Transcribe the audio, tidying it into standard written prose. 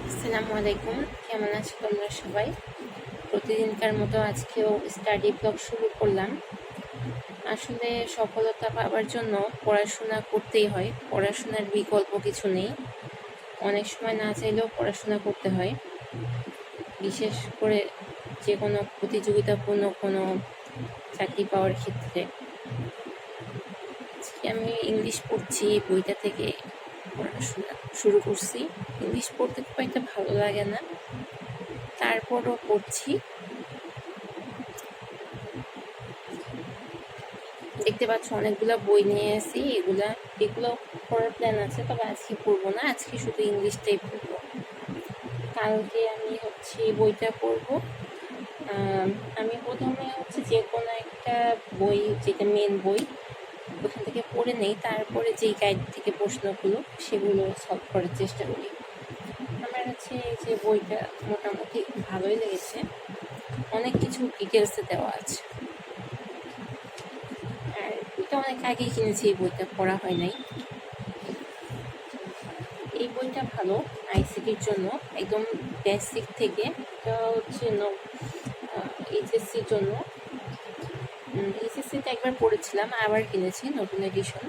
আসসালামু আলাইকুম, কেমন আছো তোমরা সবাই? প্রতিদিনকার মতো আজকেও স্টাডি ব্লগ শুরু করলাম। আসলে সফলতা পাওয়ার জন্য পড়াশোনা করতেই হয়, পড়াশোনার বিকল্প কিছু নেই। অনেক সময় না চাইলেও পড়াশোনা করতে হয়, বিশেষ করে যে কোনো প্রতিযোগিতাপূর্ণ কোনো চাকরি পাওয়ার ক্ষেত্রে। আজকে আমি ইংলিশ পড়ছি, বইটা থেকে পড়াশোনা শুরু করছি। ইংলিশ পড়তে খুব একটা ভালো লাগে না, তারপরও পড়ছি। দেখতে পাচ্ছ অনেকগুলা বই নিয়ে এসেছি, এগুলো পড়ার প্ল্যান আছে, তবে আজকে পড়বো না, আজকে শুধু ইংলিশটাই পড়বো। কালকে আমি বইটা পড়বো। আমি প্রথমে যে কোনো একটা বই, যেটা মেন বই, ওখান থেকে পড়ে নেই, তারপরে যেই গাইড থেকে প্রশ্নগুলো সেগুলো সলভ করার চেষ্টা করি। আমার এই যে বইটা মোটামুটি ভালোই লেগেছে, অনেক কিছু ডিটেলসে দেওয়া আছে। আর বইটা অনেক আগেই কিনেছি, এই বইটা পড়া হয় নাই। এই বইটা ভালো আইসিটির জন্য, একদম বেসিক থেকে। এটা এইচএসসির জন্য। এইচএসসিতে একবার পড়েছিলাম, আবার কিনেছি নতুন এডিশন।